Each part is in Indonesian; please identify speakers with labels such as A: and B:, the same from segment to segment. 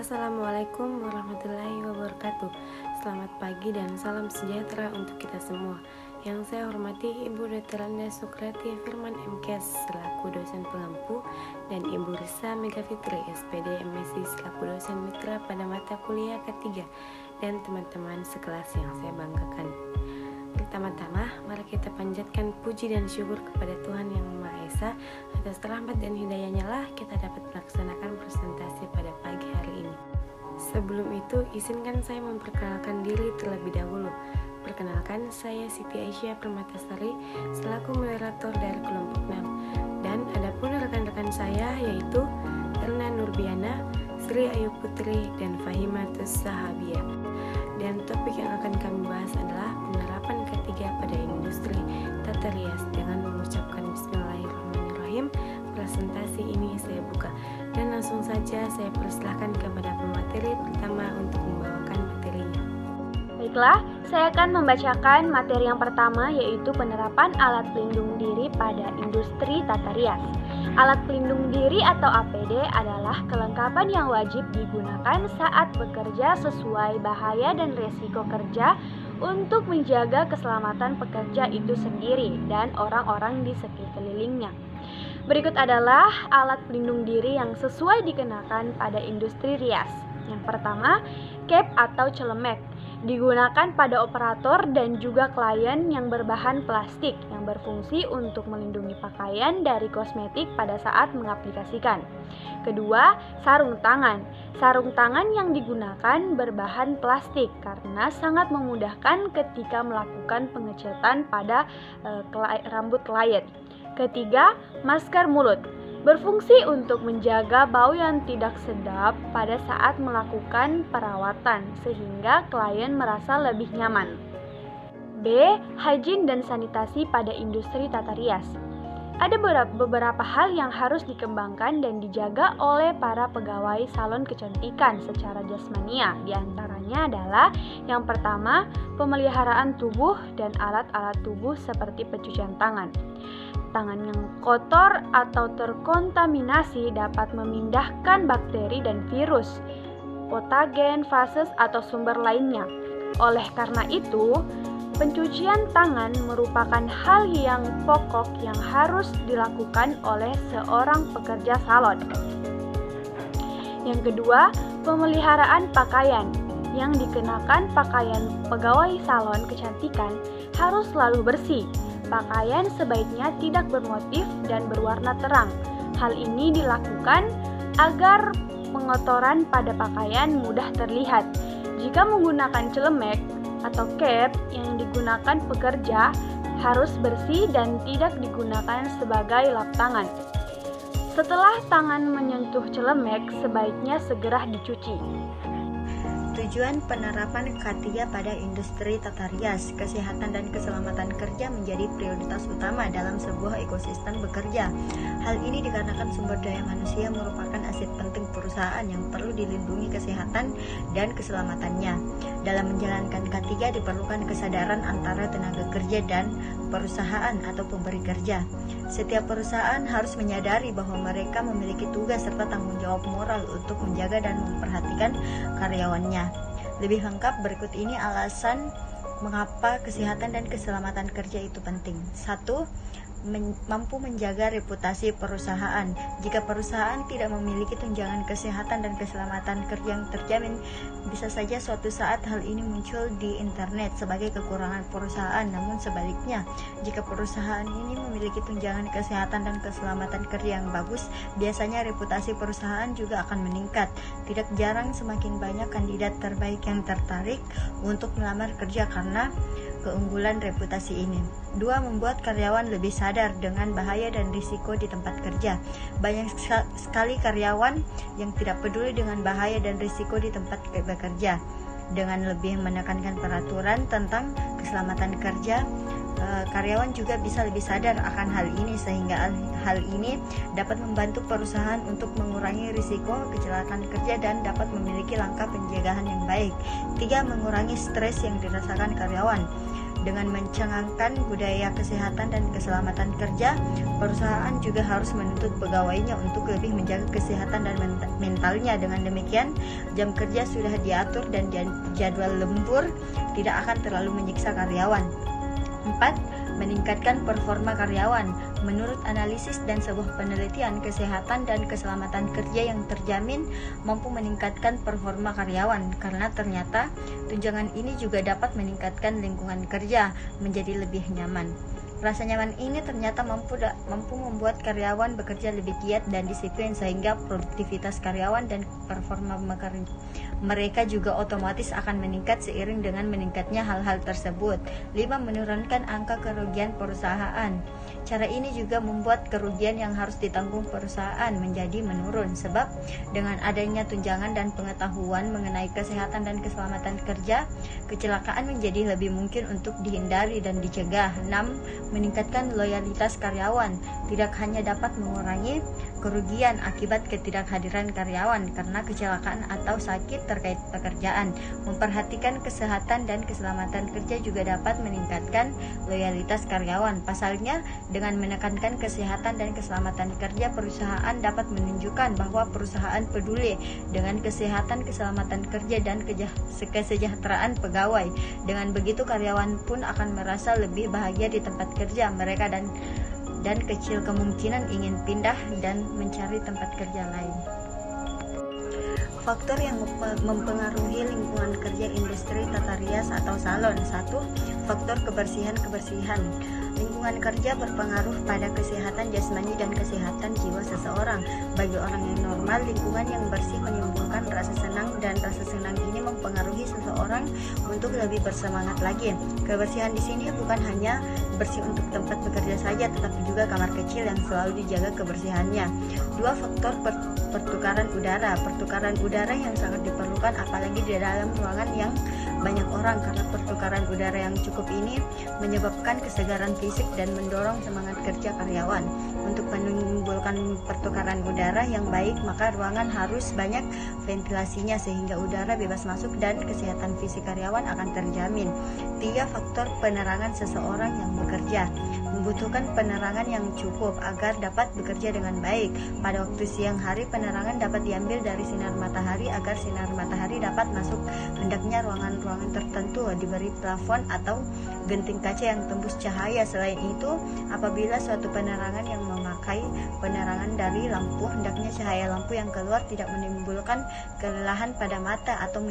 A: Assalamualaikum warahmatullahi wabarakatuh. Selamat pagi dan salam sejahtera untuk kita semua. Yang saya hormati Ibu Dr. Anda Sukrati Firman MKes selaku dosen pengampu dan Ibu Risa Megafitri SPD MSc selaku dosen mitra pada mata kuliah ketiga dan teman-teman sekelas yang saya banggakan. Pertama-tama, mari kita panjatkan puji dan syukur kepada Tuhan Yang Maha Esa atas rahmat dan hidayahnya lah kita dapat melaksanakan presentasi pada pagi hari ini. Sebelum itu, izinkan saya memperkenalkan diri terlebih dahulu. Perkenalkan, saya Siti Aisyah Permatasari selaku moderator dari kelompok 6. Dan adapun rekan-rekan saya yaitu Erna Nurbiana, Sri Ayu Putri, dan Fahimatus Sahabia. Dan topik yang akan kami bahas adalah penerapan ketiga pada industri tata rias. Dengan mengucapkan Bismillahirrahmanirrahim, presentasi ini saya buka. Dan langsung saja saya persilahkan kepada pemateri pertama untuk membawakan materinya.
B: Baiklah, saya akan membacakan materi yang pertama yaitu penerapan alat pelindung diri pada industri tata rias. Alat pelindung diri atau APD adalah kelengkapan yang wajib digunakan saat bekerja sesuai bahaya dan risiko kerja untuk menjaga keselamatan pekerja itu sendiri dan orang-orang di sekelilingnya. Berikut adalah alat pelindung diri yang sesuai dikenakan pada industri rias. Yang pertama, cap atau celemek. Digunakan pada operator dan juga klien yang berbahan plastik yang berfungsi untuk melindungi pakaian dari kosmetik pada saat mengaplikasikan. Kedua, sarung tangan. Sarung tangan yang digunakan berbahan plastik karena sangat memudahkan ketika melakukan pengecatan pada rambut klien. Ketiga, masker mulut. Berfungsi untuk menjaga bau yang tidak sedap pada saat melakukan perawatan sehingga klien merasa lebih nyaman. B. Hygiene dan sanitasi pada industri tata rias. Ada beberapa hal yang harus dikembangkan dan dijaga oleh para pegawai salon kecantikan secara jasmania. Di antaranya adalah yang pertama, pemeliharaan tubuh dan alat-alat tubuh seperti pencucian tangan. Tangan yang kotor atau terkontaminasi dapat memindahkan bakteri dan virus, patogen, fases, atau sumber lainnya. Oleh karena itu, pencucian tangan merupakan hal yang pokok yang harus dilakukan oleh seorang pekerja salon. Yang kedua, pemeliharaan pakaian. Yang dikenakan pakaian pegawai salon kecantikan harus selalu bersih. Pakaian sebaiknya tidak bermotif dan berwarna terang. Hal ini dilakukan agar pengotoran pada pakaian mudah terlihat. Jika menggunakan celemek atau cap yang digunakan pekerja harus bersih dan tidak digunakan sebagai lap tangan. Setelah tangan menyentuh celemek, sebaiknya segera dicuci.
C: Tujuan penerapan K3 pada industri tata rias, kesehatan dan keselamatan kerja menjadi prioritas utama dalam sebuah ekosistem bekerja. Hal ini dikarenakan sumber daya manusia merupakan aset penting perusahaan yang perlu dilindungi kesehatan dan keselamatannya. Dalam menjalankan K3 diperlukan kesadaran antara tenaga kerja dan perusahaan atau pemberi kerja. Setiap perusahaan harus menyadari bahwa mereka memiliki tugas serta tanggung jawab moral untuk menjaga dan memperhatikan karyawannya. Lebih lengkap berikut ini alasan mengapa kesehatan dan keselamatan kerja itu penting. 1. Mampu menjaga reputasi perusahaan. Jika perusahaan tidak memiliki tunjangan kesehatan dan keselamatan kerja yang terjamin, bisa saja suatu saat hal ini muncul di internet sebagai kekurangan perusahaan. Namun sebaliknya, jika perusahaan ini memiliki tunjangan kesehatan dan keselamatan kerja yang bagus, biasanya reputasi perusahaan juga akan meningkat. Tidak jarang semakin banyak kandidat terbaik yang tertarik untuk melamar kerja karena keunggulan reputasi ini. 2. Membuat karyawan lebih sadar dengan bahaya dan risiko di tempat kerja. Banyak sekali karyawan yang tidak peduli dengan bahaya dan risiko di tempat bekerja. Dengan lebih menekankan peraturan tentang keselamatan kerja, karyawan juga bisa lebih sadar akan hal ini sehingga hal ini dapat membantu perusahaan untuk mengurangi risiko kecelakaan kerja dan dapat memiliki langkah pencegahan yang baik. 3. Mengurangi stres yang dirasakan karyawan. Dengan mencengangkan budaya kesehatan dan keselamatan kerja, perusahaan juga harus menuntut pegawainya untuk lebih menjaga kesehatan dan mentalnya. Dengan demikian, jam kerja sudah diatur dan jadwal lembur tidak akan terlalu menyiksa karyawan. 4. Meningkatkan performa karyawan. Menurut analisis dan sebuah penelitian, kesehatan dan keselamatan kerja yang terjamin mampu meningkatkan performa karyawan, karena ternyata tunjangan ini juga dapat meningkatkan lingkungan kerja menjadi lebih nyaman. Rasa nyaman ini ternyata mampu membuat karyawan bekerja lebih giat dan disiplin, sehingga produktivitas karyawan dan performa mereka juga otomatis akan meningkat seiring dengan meningkatnya hal-hal tersebut. 5. Menurunkan angka kerugian perusahaan. Cara ini juga membuat kerugian yang harus ditanggung perusahaan menjadi menurun, sebab dengan adanya tunjangan dan pengetahuan mengenai kesehatan dan keselamatan kerja, kecelakaan menjadi lebih mungkin untuk dihindari dan dicegah. 6. Meningkatkan loyalitas karyawan. Tidak hanya dapat mengurangi kerugian akibat ketidakhadiran karyawan karena kecelakaan atau sakit terkait pekerjaan, memperhatikan kesehatan dan keselamatan kerja juga dapat meningkatkan loyalitas karyawan. Pasalnya, dengan menekankan kesehatan dan keselamatan kerja, perusahaan dapat menunjukkan bahwa perusahaan peduli dengan kesehatan, keselamatan kerja, dan kesejahteraan pegawai. Dengan begitu, karyawan pun akan merasa lebih bahagia di tempat kerja mereka dan kecil kemungkinan ingin pindah dan mencari tempat kerja lain. Faktor yang mempengaruhi lingkungan kerja industri tata rias atau salon. 1. Faktor kebersihan. Lingkungan kerja berpengaruh pada kesehatan jasmani dan kesehatan jiwa seseorang. Bagi orang yang normal, lingkungan yang bersih menimbulkan rasa senang, dan rasa senang ini mempengaruhi seseorang untuk lebih bersemangat lagi. Kebersihan di sini bukan hanya bersih untuk tempat bekerja saja, tetapi juga kamar kecil yang selalu dijaga kebersihannya. 2. Faktor pertukaran udara. Pertukaran udara yang sangat diperlukan apalagi di dalam ruangan yang banyak orang, karena pertukaran udara yang cukup ini menyebabkan kesegaran fisik dan mendorong semangat kerja karyawan. Untuk menimbulkan pertukaran udara yang baik, maka ruangan harus banyak ventilasinya sehingga udara bebas masuk dan kesehatan fisik karyawan akan terjamin. 3. Faktor penerangan seseorang yang bekerja. Membutuhkan penerangan yang cukup agar dapat bekerja dengan baik. Pada waktu siang hari, penerangan dapat diambil dari sinar matahari agar sinar matahari dapat masuk. Hendaknya ruangan-ruangan tertentu diberi plafon atau genting kaca yang tembus cahaya. Selain itu, apabila suatu penerangan yang memakai penerangan dari lampu, hendaknya cahaya lampu yang keluar tidak menimbulkan kelelahan pada mata atau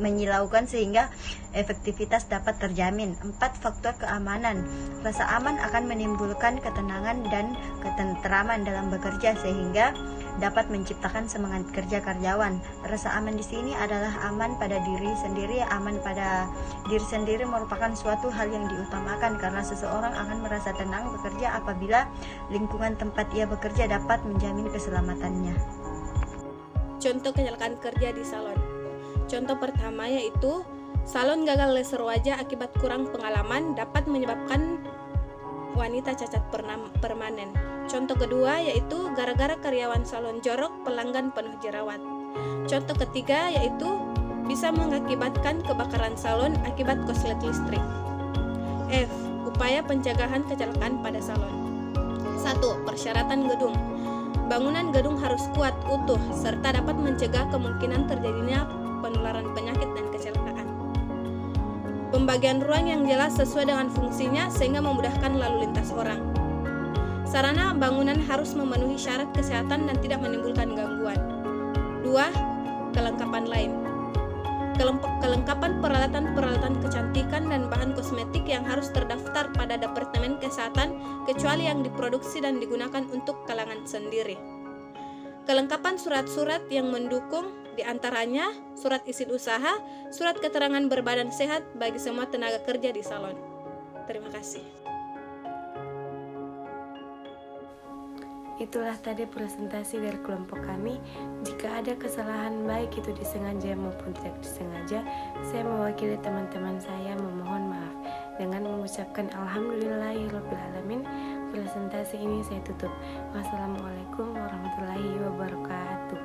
C: menyilaukan sehingga efektivitas dapat terjamin. 4. Faktor keamanan. Rasa aman akan menimbulkan ketenangan dan ketentraman dalam bekerja sehingga dapat menciptakan semangat kerja karyawan. Rasa aman di sini adalah aman pada diri sendiri. Aman pada diri sendiri merupakan suatu hal yang diutamakan karena seseorang akan merasa tenang bekerja apabila lingkungan tempat ia bekerja dapat menjamin keselamatannya.
D: Contoh kecelakaan kerja di salon. Contoh pertama yaitu salon gagal laser wajah akibat kurang pengalaman dapat menyebabkan wanita cacat permanen. Contoh kedua yaitu gara-gara karyawan salon jorok, pelanggan penuh jerawat. Contoh ketiga yaitu bisa mengakibatkan kebakaran salon akibat korslet listrik. F. Upaya pencegahan kecelakaan pada salon. 1. Persyaratan gedung. Bangunan gedung harus kuat, utuh, serta dapat mencegah kemungkinan terjadinya penularan penyakit dan kecelakaan. Pembagian ruang yang jelas sesuai dengan fungsinya sehingga memudahkan lalu lintas orang. Sarana bangunan harus memenuhi syarat kesehatan dan tidak menimbulkan gangguan. 2. Kelengkapan lain. Kelengkapan peralatan kecantikan dan bahan kosmetik yang harus terdaftar pada Departemen Kesehatan kecuali yang diproduksi dan digunakan untuk kalangan sendiri. Kelengkapan surat-surat yang mendukung diantaranya surat izin usaha, surat keterangan berbadan sehat bagi semua tenaga kerja di salon. Terima kasih.
A: Itulah tadi presentasi dari kelompok kami. Jika ada kesalahan baik itu disengaja maupun tidak disengaja, saya mewakili teman-teman saya memohon maaf. Dengan mengucapkan alhamdulillahirobbilalamin, presentasi ini saya tutup. Wassalamualaikum warahmatullahi wabarakatuh.